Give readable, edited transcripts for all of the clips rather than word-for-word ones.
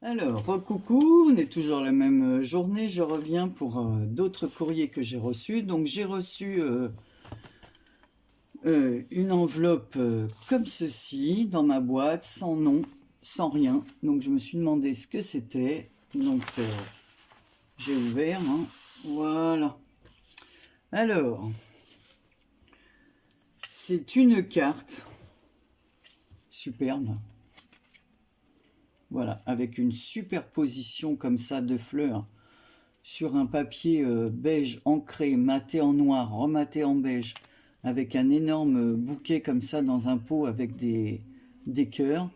Alors, coucou, on est toujours la même journée. Je reviens pour d'autres courriers que j'ai reçus. Donc, j'ai reçu une enveloppe comme ceci dans ma boîte, sans nom, sans rien. Donc, je me suis demandé ce que c'était. Donc, j'ai ouvert. Hein. Voilà. Alors, c'est une carte superbe. Voilà, avec une superposition comme ça de fleurs sur un papier beige ancré, maté en noir, rematé en beige, avec un énorme bouquet comme ça dans un pot avec des cœurs.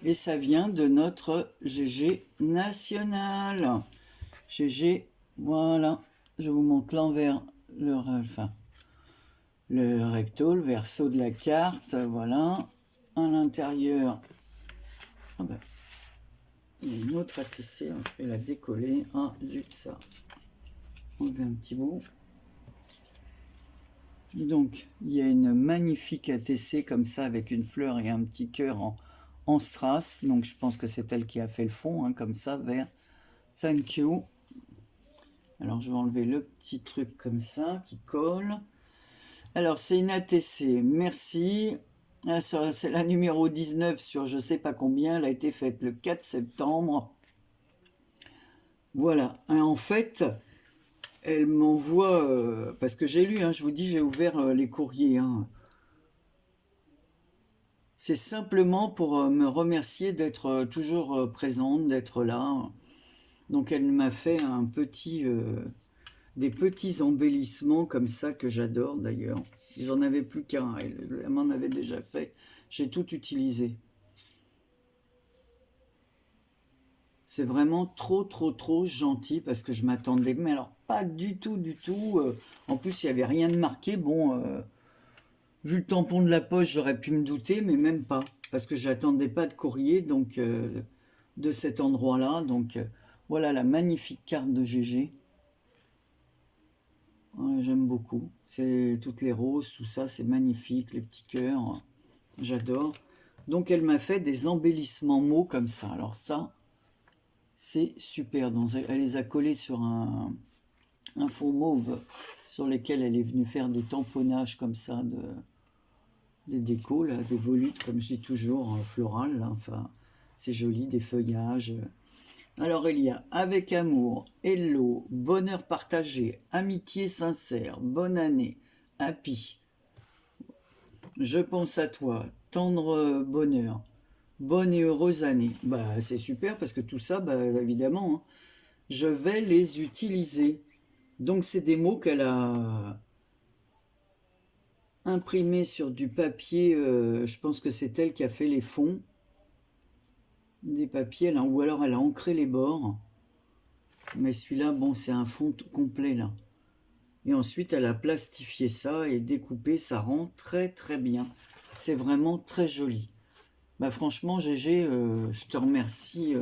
Et ça vient de notre GG national. GG, voilà, je vous montre l'envers, le recto, le verso de la carte, voilà. À l'intérieur, ah ben, il y a une autre ATC, je vais la décoller. Ah, zut, ça. Enlever un petit bout. Donc, il y a une magnifique ATC comme ça, avec une fleur et un petit cœur en strass. Donc, je pense que c'est elle qui a fait le fond, hein, comme ça, vert. Thank you. Alors, je vais enlever le petit truc comme ça, qui colle. Alors, c'est une ATC. Merci. C'est la numéro 19 sur je sais pas combien. Elle a été faite le 4 septembre. Voilà. En fait, elle m'envoie... parce que j'ai lu, hein, je vous dis, j'ai ouvert les courriers. Hein. C'est simplement pour me remercier d'être toujours présente, d'être là. Donc, elle m'a fait des petits embellissements comme ça que j'adore d'ailleurs. J'en avais plus qu'un, elle m'en avait déjà fait. J'ai tout utilisé. C'est vraiment trop gentil parce que je m'attendais, mais alors pas du tout. En plus, il n'y avait rien de marqué. Bon, vu le tampon de la poche, j'aurais pu me douter, mais même pas. Parce que j'attendais pas de courrier donc de cet endroit-là. Donc voilà la magnifique carte de GG. Ouais, j'aime beaucoup. C'est toutes les roses, tout ça, c'est magnifique, les petits cœurs. J'adore. Donc elle m'a fait des embellissements mots comme ça. Alors ça, c'est super. Donc, elle les a collés sur un fond mauve sur lesquels elle est venue faire des tamponnages comme ça, des décos, là, des volutes, comme je dis toujours, florales. Là. Enfin, c'est joli, des feuillages. Alors il y a avec amour, hello, bonheur partagé, amitié sincère, bonne année, happy, je pense à toi, tendre bonheur, bonne et heureuse année. Bah c'est super parce que tout ça, bah, évidemment, hein, je vais les utiliser. Donc c'est des mots qu'elle a imprimés sur du papier, je pense que c'est elle qui a fait les fonds des papiers, là, ou alors elle a ancré les bords. Mais celui-là, bon, c'est un fond complet, là. Et ensuite, elle a plastifié ça et découpé, ça rend très bien. C'est vraiment très joli. Bah franchement, GG, je te remercie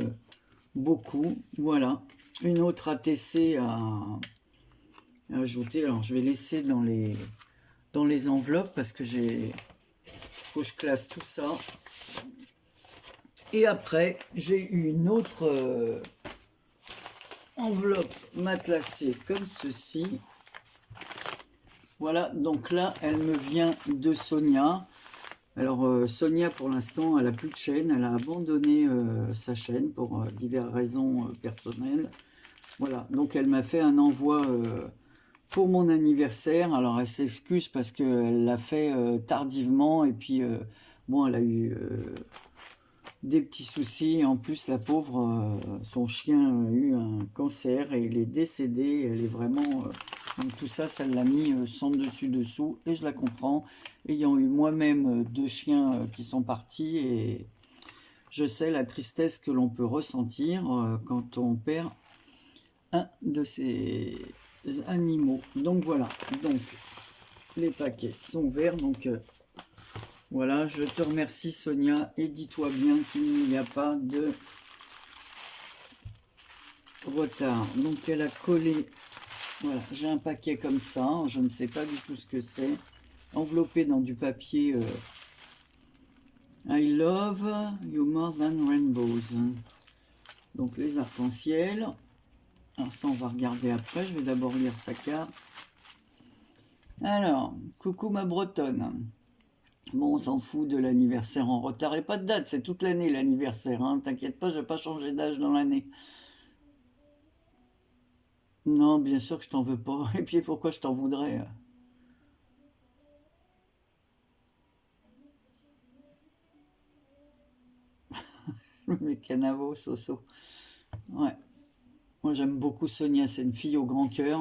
beaucoup. Voilà, une autre ATC à ajouter. Alors, je vais laisser dans les enveloppes parce que faut que je classe tout ça. Et après, j'ai eu une autre enveloppe matelassée comme ceci. Voilà, donc là, elle me vient de Sonia. Alors, Sonia, pour l'instant, elle n'a plus de chaîne. Elle a abandonné sa chaîne pour diverses raisons personnelles. Voilà, donc elle m'a fait un envoi pour mon anniversaire. Alors, elle s'excuse parce qu'elle l'a fait tardivement. Et puis, bon, elle a eu des petits soucis. En plus, la pauvre, son chien a eu un cancer et il est décédé. Elle est vraiment... donc tout ça, ça l'a mis sans dessus-dessous. Et je la comprends. Ayant eu moi-même 2 chiens qui sont partis. Et je sais la tristesse que l'on peut ressentir quand on perd un de ces animaux. Donc voilà. Donc les paquets sont ouverts. Donc... voilà, je te remercie Sonia et dis-toi bien qu'il n'y a pas de retard. Donc elle a collé, voilà, j'ai un paquet comme ça, je ne sais pas du tout ce que c'est. enveloppé dans du papier I love you more than rainbows. Donc les arcs-en-ciel. Alors ça, on va regarder après. Je vais d'abord lire sa carte. Alors, coucou ma bretonne. Bon, on s'en fout de l'anniversaire en retard. Et pas de date, c'est toute l'année l'anniversaire. Hein. T'inquiète pas, je vais pas changer d'âge dans l'année. Non, bien sûr que je t'en veux pas. Et puis pourquoi je t'en voudrais? Le canavo, Soso. Ouais. Moi j'aime beaucoup Sonia, c'est une fille au grand cœur.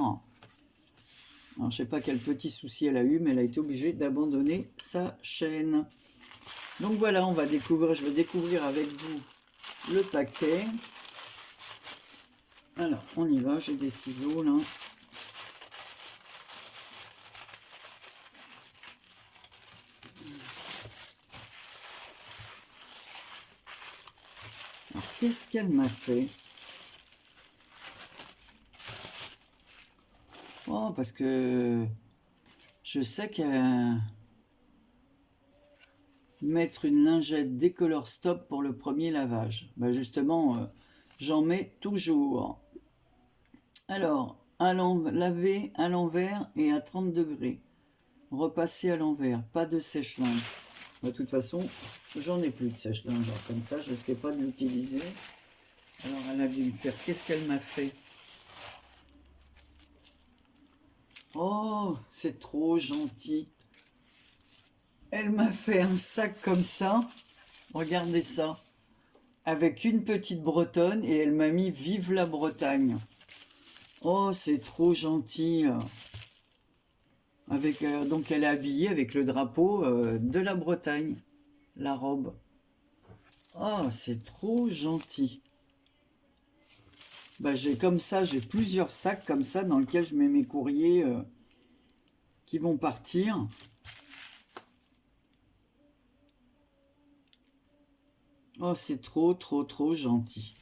Alors je sais pas quel petit souci elle a eu, mais elle a été obligée d'abandonner sa chaîne. Donc voilà, on va découvrir, je vais découvrir avec vous le paquet. Alors, on y va, j'ai des ciseaux là. Alors, qu'est-ce qu'elle m'a fait? Oh, parce que je sais qu'elle mettre une lingette décolore stop pour le premier lavage. Ben justement, j'en mets toujours. Alors, laver à l'envers et à 30 degrés. Repasser à l'envers, pas de sèche-linge. De toute façon, j'en ai plus de sèche-linge. Comme ça, je ne risquais pas de l'utiliser. Alors, elle a dû me faire... Qu'est-ce qu'elle m'a fait? Oh, c'est trop gentil. Elle m'a fait un sac comme ça. Regardez ça. Avec une petite bretonne et elle m'a mis Vive la Bretagne. Oh, c'est trop gentil. Avec, donc elle est habillée avec le drapeau de la Bretagne, la robe. Oh, c'est trop gentil. Bah, j'ai comme ça, j'ai plusieurs sacs comme ça dans lesquels je mets mes courriers qui vont partir. Oh, c'est trop, trop, trop gentil.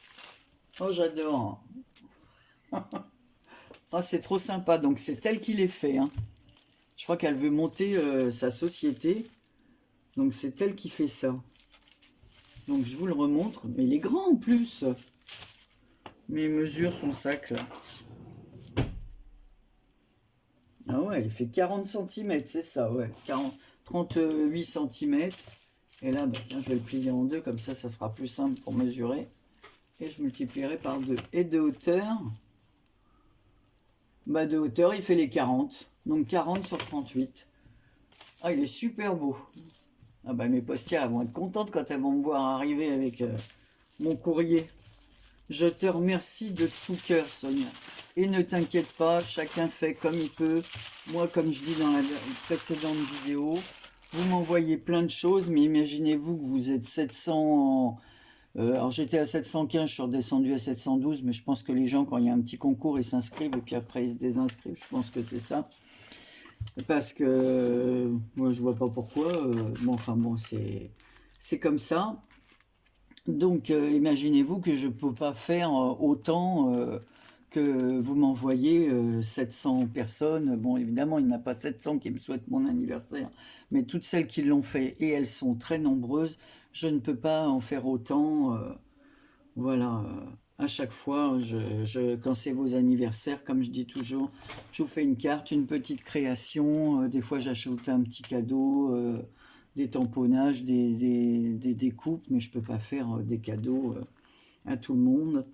Oh, j'adore. Oh, c'est trop sympa. Donc, c'est elle qui les fait. Hein. Je crois qu'elle veut monter sa société. Donc, c'est elle qui fait ça. Donc, je vous le remontre. Mais il est grand en plus. Mes mesures son sac, là. Ah ouais, il fait 40 cm, c'est ça, ouais. 38 cm. Et là, bah, tiens, je vais le plier en deux. Comme ça sera plus simple pour mesurer. Et je multiplierai par 2. Et de hauteur... Bah de hauteur, il fait les 40. Donc 40 sur 38. Ah, il est super beau. Ah bah mes postières vont être contentes quand elles vont me voir arriver avec mon courrier. Je te remercie de tout cœur, Sonia. Et ne t'inquiète pas, chacun fait comme il peut. Moi, comme je dis dans la précédente vidéo, vous m'envoyez plein de choses, mais imaginez-vous que vous êtes 700... alors j'étais à 715, je suis redescendu à 712, mais je pense que les gens, quand il y a un petit concours, ils s'inscrivent et puis après ils se désinscrivent. Je pense que c'est ça. Parce que moi je vois pas pourquoi. Bon, enfin bon, c'est comme ça. Donc imaginez-vous que je peux pas faire autant que vous m'envoyez 700 personnes. Bon, évidemment, il n'y en a pas 700 qui me souhaitent mon anniversaire, mais toutes celles qui l'ont fait, et elles sont très nombreuses, je ne peux pas en faire autant. Voilà, à chaque fois, quand c'est vos anniversaires, comme je dis toujours, je vous fais une carte, une petite création. Des fois, j'ajoute un petit cadeau, des tamponnages, des découpes, mais je ne peux pas faire des cadeaux à tout le monde.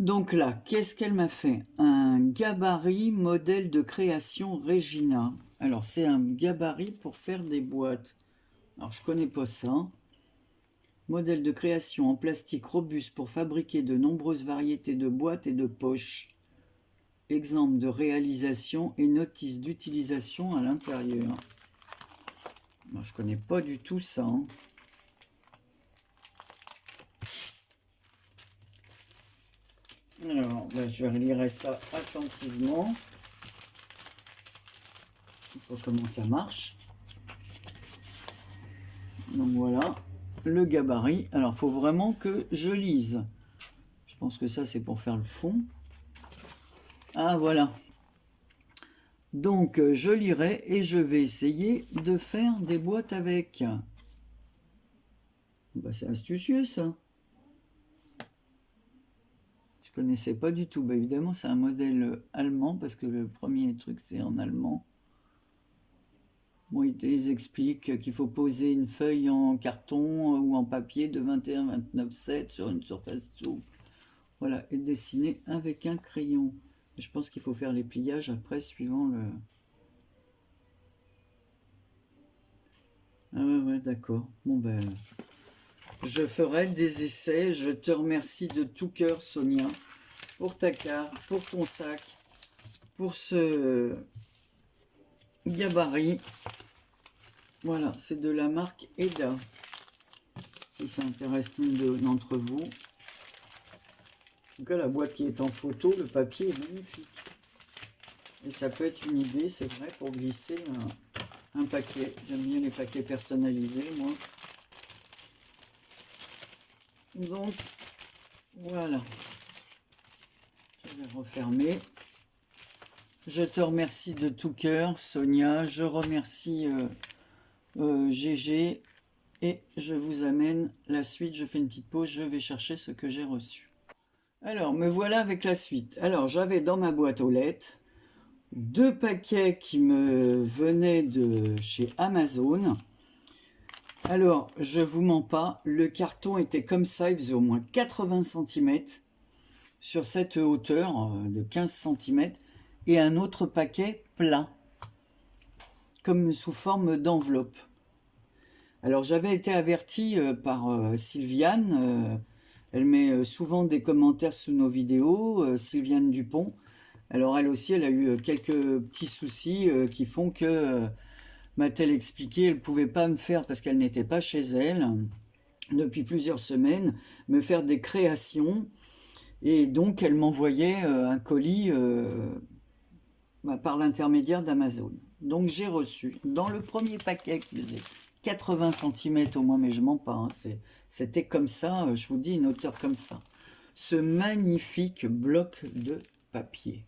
Donc là, qu'est-ce qu'elle m'a fait? Un gabarit modèle de création Regina. Alors, c'est un gabarit pour faire des boîtes. Alors, je connais pas ça. Modèle de création en plastique robuste pour fabriquer de nombreuses variétés de boîtes et de poches. Exemple de réalisation et notice d'utilisation à l'intérieur. Je connais pas du tout ça. Hein. Alors, là, je vais relire ça attentivement. On voit comment ça marche. Donc voilà, le gabarit. Alors, il faut vraiment que je lise. Je pense que ça, c'est pour faire le fond. Ah, voilà. Donc, je lirai et je vais essayer de faire des boîtes avec. Bah, c'est astucieux, ça. Je connaissais pas du tout. Bah, évidemment, c'est un modèle allemand parce que le premier truc, c'est en allemand. Bon, ils expliquent qu'il faut poser une feuille en carton ou en papier de 21-29-7 sur une surface souple. Voilà, et dessiner avec un crayon. Je pense qu'il faut faire les pliages après, suivant le... Ah ouais, d'accord. Bon ben, je ferai des essais. Je te remercie de tout cœur, Sonia, pour ta carte, pour ton sac, pour ce gabarit. Voilà, c'est de la marque Eda. Si ça intéresse l'une d'entre vous. En tout cas, la boîte qui est en photo, le papier est magnifique. Et ça peut être une idée, c'est vrai, pour glisser un paquet. J'aime bien les paquets personnalisés, moi. Donc, voilà. Je vais refermer. Je te remercie de tout cœur, Sonia. Je remercie GG. Et je vous amène la suite. Je fais une petite pause. Je vais chercher ce que j'ai reçu. Alors, me voilà avec la suite. Alors, j'avais dans ma boîte aux lettres 2 paquets qui me venaient de chez Amazon. Alors, je vous mens pas, le carton était comme ça, il faisait au moins 80 cm sur cette hauteur de 15 cm et un autre paquet plat, comme sous forme d'enveloppe. Alors, j'avais été averti par Sylviane, elle met souvent des commentaires sous nos vidéos, Sylviane Dupont. Alors, elle aussi, elle a eu quelques petits soucis qui font que... m'a-t-elle expliqué, elle ne pouvait pas me faire, parce qu'elle n'était pas chez elle, depuis plusieurs semaines, me faire des créations. Et donc, elle m'envoyait un colis par l'intermédiaire d'Amazon. Donc, j'ai reçu, dans le premier paquet qui faisait 80 cm au moins, mais je mens pas, hein, c'était comme ça, je vous dis, une hauteur comme ça. Ce magnifique bloc de papier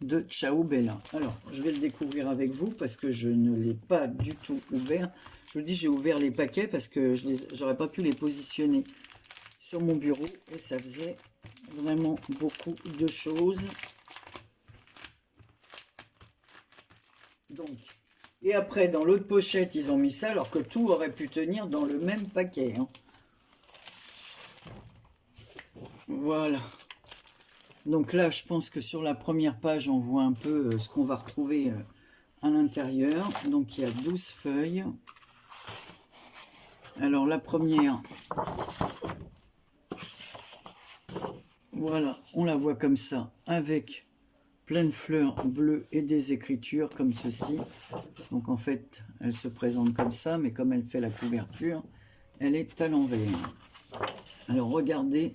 de Ciao Bella. Alors, je vais le découvrir avec vous parce que je ne l'ai pas du tout ouvert. Je vous dis, j'ai ouvert les paquets parce que je n'aurais pas pu les positionner sur mon bureau et ça faisait vraiment beaucoup de choses. Donc, et après, dans l'autre pochette, ils ont mis ça alors que tout aurait pu tenir dans le même paquet. Hein. Voilà. Donc là, je pense que sur la première page, on voit un peu ce qu'on va retrouver à l'intérieur. Donc il y a 12 feuilles. Alors la première, voilà, on la voit comme ça, avec plein de fleurs bleues et des écritures comme ceci. Donc en fait, elle se présente comme ça, mais comme elle fait la couverture, elle est à l'envers. Alors regardez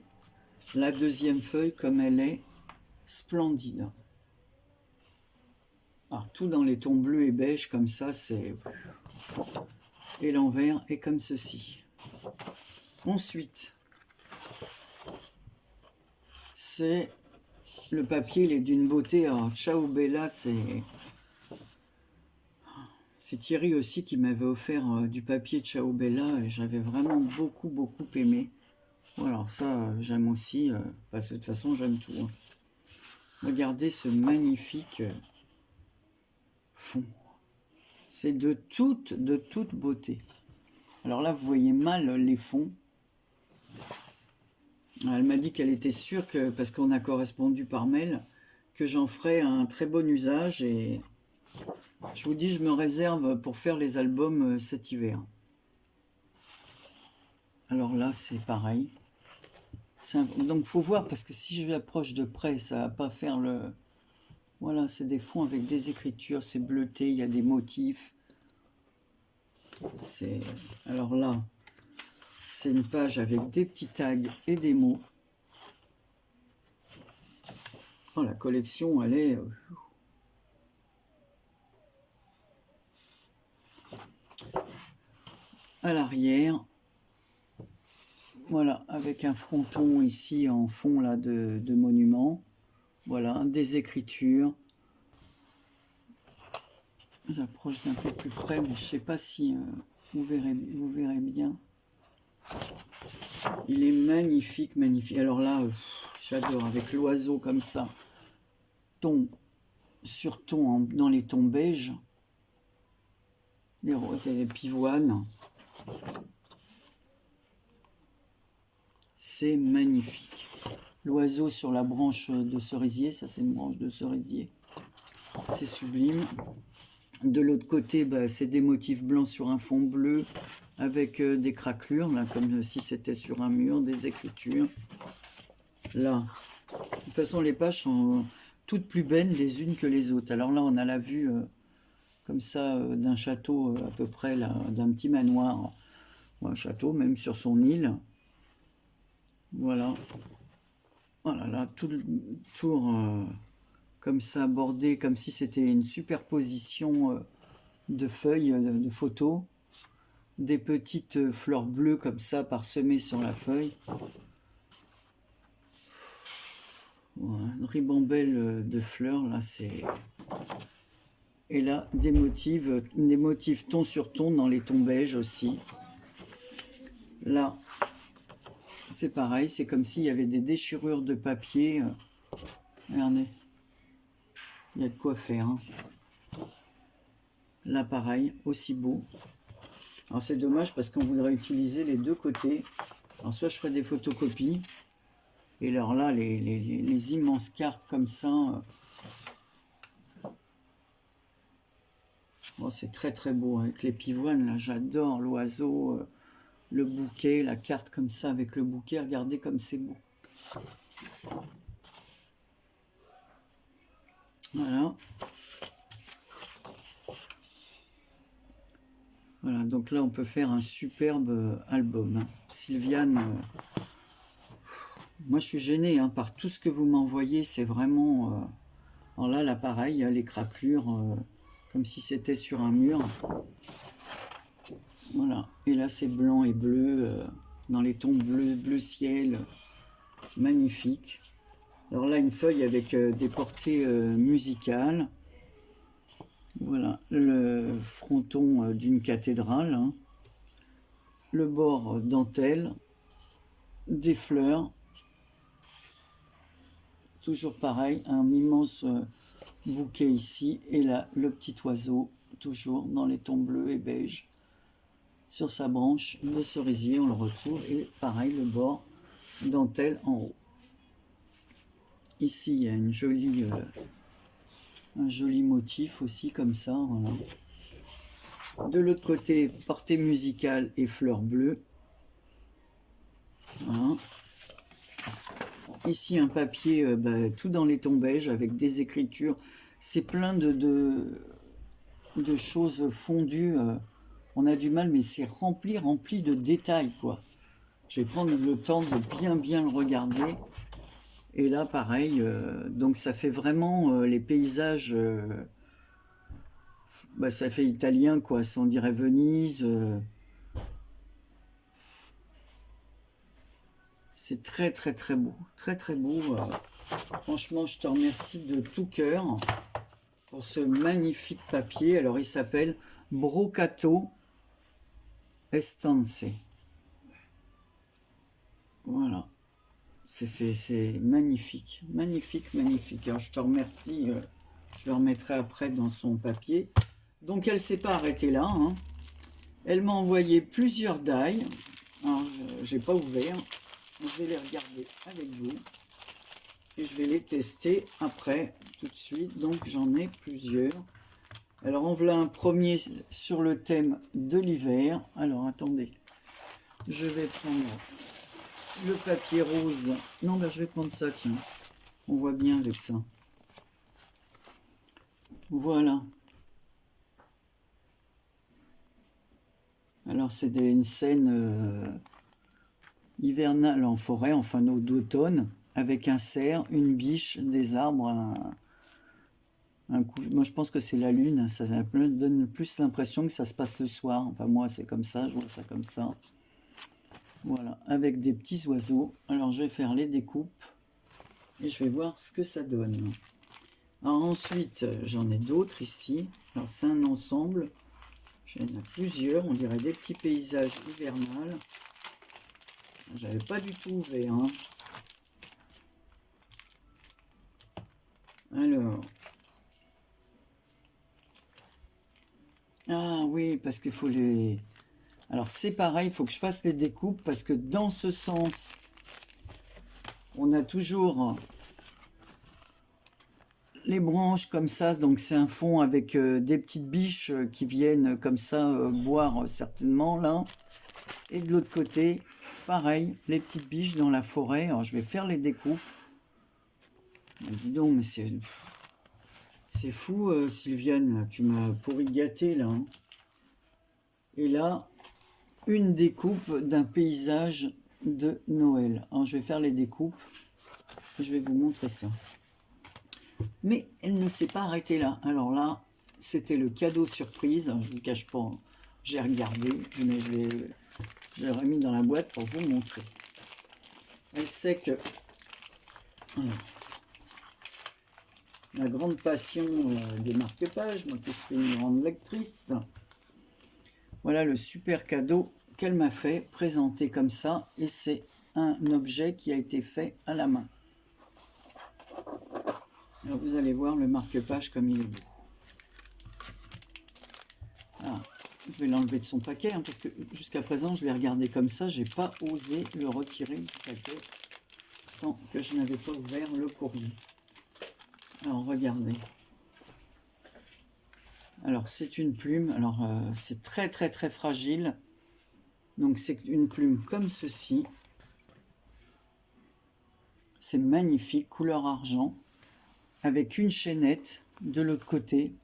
la deuxième feuille comme elle est splendide. Alors tout dans les tons bleus et beige comme ça, c'est... Et l'envers est comme ceci. Ensuite, c'est le papier, il est d'une beauté. Alors Ciao Bella, c'est Thierry aussi qui m'avait offert du papier Ciao Bella et j'avais vraiment beaucoup aimé. Voilà, ça j'aime aussi, parce que de toute façon j'aime tout. Hein. Regardez ce magnifique fond. C'est de toute beauté. Alors là, vous voyez mal les fonds. Elle m'a dit qu'elle était sûre que, parce qu'on a correspondu par mail, que j'en ferais un très bon usage. Et je vous dis, je me réserve pour faire les albums cet hiver. Alors là, c'est pareil. Donc, il faut voir, parce que si je l'approche de près, ça va pas faire le... Voilà, c'est des fonds avec des écritures, c'est bleuté, il y a des motifs. Alors là, c'est une page avec des petits tags et des mots. Oh, la collection, elle est... à l'arrière. Voilà, avec un fronton ici en fond là de monument. Voilà, des écritures. J'approche d'un peu plus près, mais je sais pas si vous verrez bien. Il est magnifique, magnifique. Alors là, j'adore, avec l'oiseau comme ça, ton sur ton, dans les tons beige, les pivoines. C'est magnifique. L'oiseau sur la branche de cerisier, ça c'est une branche de cerisier. C'est sublime. De l'autre côté, bah, c'est des motifs blancs sur un fond bleu avec des craquelures, là, comme si c'était sur un mur, des écritures. Là, de toute façon, les pages sont toutes plus belles les unes que les autres. Alors là, on a la vue comme ça d'un château à peu près, d'un petit manoir, ou un château, même sur son île. Voilà. Voilà, là, tout le tour comme ça, bordé, comme si c'était une superposition de feuilles, de photos. Des petites fleurs bleues comme ça, parsemées sur la feuille. Voilà, une ribambelle de fleurs, là, c'est... Et là, des motifs ton sur ton dans les tons beige aussi. Là, c'est pareil, c'est comme s'il y avait des déchirures de papier. Regardez, il y a de quoi faire. Hein. Là, pareil, aussi beau. Alors, c'est dommage parce qu'on voudrait utiliser les deux côtés. Alors, soit je ferai des photocopies. Et alors là, les immenses cartes comme ça... Bon, c'est très très beau avec les pivoines, là j'adore l'oiseau, le bouquet, la carte comme ça avec le bouquet, regardez comme c'est beau. Voilà. Voilà, donc là on peut faire un superbe album. Hein. Sylviane, moi je suis gênée hein, par tout ce que vous m'envoyez, c'est vraiment... Alors là pareil, il y a les craquelures, comme si c'était sur un mur. Voilà, et là c'est blanc et bleu, dans les tons bleu ciel, magnifique. Alors là une feuille avec des portées musicales. Voilà, le fronton d'une cathédrale, hein. Le bord dentelle, des fleurs, toujours pareil, un immense bouquet ici, et là le petit oiseau, toujours dans les tons bleus et beige. Sur sa branche de cerisier, on le retrouve, et pareil, le bord dentelle en haut. Ici, il y a une jolie, un joli motif aussi, comme ça. Voilà. De l'autre côté, portée musicale et fleurs bleues. Voilà. Ici, un papier tout dans les tons beige avec des écritures. C'est plein de choses fondues. On a du mal, mais c'est rempli de détails, quoi. Je vais prendre le temps de bien le regarder. Et là, pareil, donc ça fait vraiment les paysages, ça fait italien, quoi, on dirait Venise. C'est très beau, très beau. Franchement, je te remercie de tout cœur pour ce magnifique papier. Alors, il s'appelle Brocato Estance. Voilà. C'est magnifique, magnifique. Alors, je te remercie. Je le remettrai après dans son papier. Donc, elle ne s'est pas arrêtée là. Hein. Elle m'a envoyé plusieurs die. Alors, je n'ai pas ouvert. Je vais les regarder avec vous. Et je vais les tester après, tout de suite. Donc, j'en ai plusieurs. Alors, en voilà un premier sur le thème de l'hiver. Alors, attendez. Je vais prendre le papier rose. Non, je vais prendre ça, tiens. On voit bien avec ça. Voilà. Alors, c'est une scène hivernale en forêt, enfin d'automne, avec un cerf, une biche, des arbres, moi je pense que c'est la lune, ça donne plus l'impression que ça se passe le soir. Enfin moi c'est comme ça, je vois ça comme ça. Voilà, avec des petits oiseaux. Alors je vais faire les découpes et je vais voir ce que ça donne. Alors ensuite, j'en ai d'autres ici. Alors c'est un ensemble. J'en ai plusieurs. On dirait des petits paysages hivernales. J'avais pas du tout ouvert. Hein. Alors. Ah oui, parce qu'il faut les... Alors c'est pareil, il faut que je fasse les découpes parce que dans ce sens, on a toujours les branches comme ça. Donc c'est un fond avec des petites biches qui viennent comme ça boire certainement là. Et de l'autre côté, pareil, les petites biches dans la forêt. Alors je vais faire les découpes. Mais dis donc, mais c'est fou Sylviane, là. Tu m'as pourri gâté là. Hein. Et là, une découpe d'un paysage de Noël. Alors, je vais faire les découpes et je vais vous montrer ça. Mais elle ne s'est pas arrêtée là. Alors là, c'était le cadeau surprise. Je ne vous cache pas, j'ai regardé, mais je l'ai remis dans la boîte pour vous montrer. Elle sait que ma grande passion des marque-pages, moi qui suis une grande lectrice. Voilà le super cadeau qu'elle m'a fait, présenté comme ça, et c'est un objet qui a été fait à la main. Alors vous allez voir le marque-page comme il est beau. Ah, je vais l'enlever de son paquet, hein, parce que jusqu'à présent je l'ai regardé comme ça, j'ai pas osé le retirer du paquet tant que je n'avais pas ouvert le courrier. Alors regardez. Alors c'est une plume, alors c'est très très très fragile. Donc c'est une plume comme ceci. C'est magnifique, couleur argent, avec une chaînette de l'autre côté.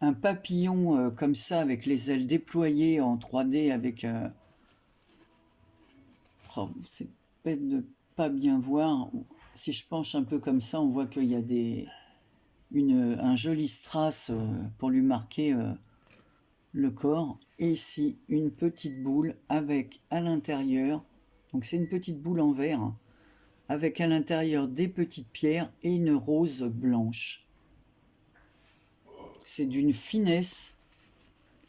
Un papillon comme ça, avec les ailes déployées en 3D, avec... Oh, c'est bête de pas bien voir. Si je penche un peu comme ça, on voit qu'il y a un joli strass pour lui marquer le corps. Et ici, une petite boule avec à l'intérieur, donc c'est une petite boule en verre, hein, avec à l'intérieur des petites pierres et une rose blanche. C'est d'une finesse,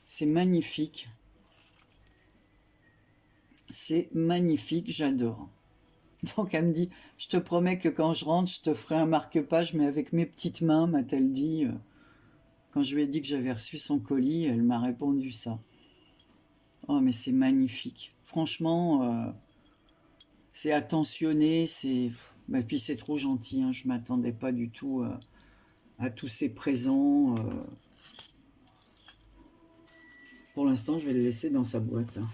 c'est magnifique. C'est magnifique, j'adore. Donc elle me dit, je te promets que quand je rentre, je te ferai un marque-page, mais avec mes petites mains, m'a-t-elle dit. Quand je lui ai dit que j'avais reçu son colis, elle m'a répondu ça. Oh, mais c'est magnifique. Franchement, c'est attentionné, c'est... Et puis c'est trop gentil, hein, je ne m'attendais pas du tout à tous ces présents. Pour l'instant, je vais le laisser dans sa boîte. Hein.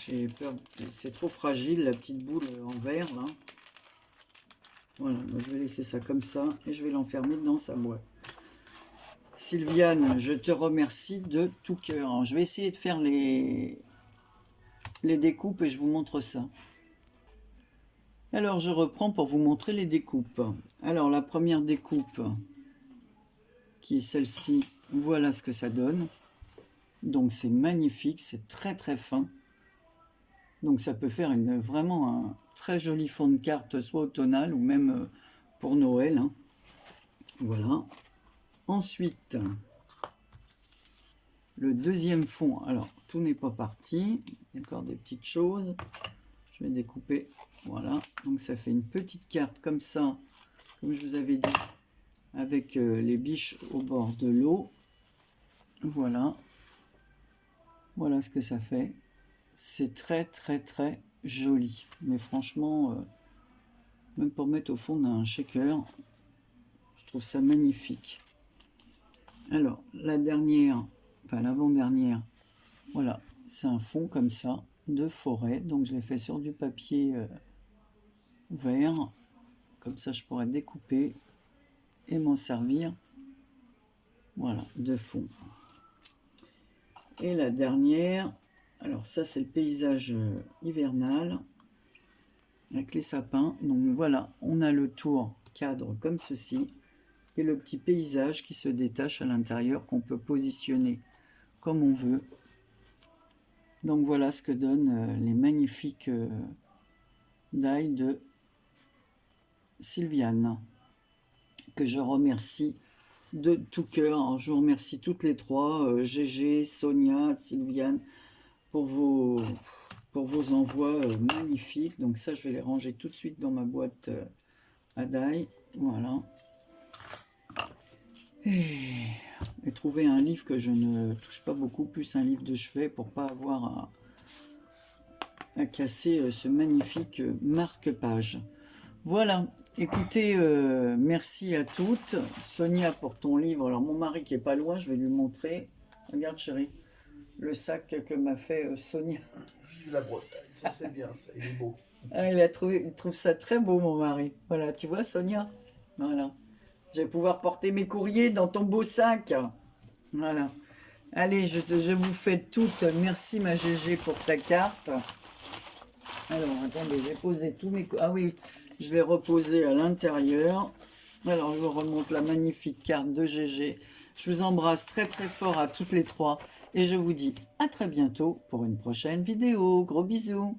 J'ai peur, c'est trop fragile, la petite boule en verre, là. Voilà, je vais laisser ça comme ça et je vais l'enfermer dans sa boîte. Sylviane, je te remercie de tout cœur. Je vais essayer de faire les découpes et je vous montre ça. Alors, je reprends pour vous montrer les découpes. Alors, la première découpe, qui est celle-ci, voilà ce que ça donne. Donc, c'est magnifique, c'est très très fin. Donc, ça peut faire vraiment un très joli fond de carte, soit automnal ou même pour Noël. Hein. Voilà. Ensuite, le deuxième fond. Alors, tout n'est pas parti. Il y a encore des petites choses. Je vais découper. Voilà. Donc, ça fait une petite carte comme ça, comme je vous avais dit, avec les biches au bord de l'eau. Voilà. Voilà ce que ça fait. C'est très, très, très joli. Mais franchement, même pour mettre au fond d'un shaker, je trouve ça magnifique. Alors, la dernière, enfin l'avant-dernière, voilà, c'est un fond comme ça, de forêt. Donc, je l'ai fait sur du papier vert. Comme ça, je pourrais découper et m'en servir. Voilà, de fond. Et la dernière, alors ça, c'est le paysage hivernal avec les sapins. Donc, voilà, on a le tour cadre comme ceci. Et le petit paysage qui se détache à l'intérieur, qu'on peut positionner comme on veut. Donc voilà ce que donnent les magnifiques die de Sylviane. que je remercie de tout cœur. Alors, je vous remercie toutes les trois, Gégé, Sonia, Sylviane, pour vos envois magnifiques. Donc ça, je vais les ranger tout de suite dans ma boîte à die. Voilà. Et trouver un livre que je ne touche pas beaucoup, plus un livre de chevet pour pas avoir à casser ce magnifique marque-page. Voilà. Écoutez, merci à toutes. Sonia pour ton livre. Alors mon mari qui est pas loin, je vais lui montrer. Regarde chérie, le sac que m'a fait Sonia. Vive la Bretagne, ça c'est bien, ça, il est beau. Ah, il trouve ça très beau mon mari. Voilà, tu vois Sonia. Voilà. Je vais pouvoir porter mes courriers dans ton beau sac. Voilà. Allez, je vous fais toutes. Merci ma Gégé pour ta carte. Alors, attendez, j'ai posé tous mes... Ah oui, je l'ai reposé à l'intérieur. Alors, je vous remonte la magnifique carte de Gégé. Je vous embrasse très très fort à toutes les trois. Et je vous dis à très bientôt pour une prochaine vidéo. Gros bisous.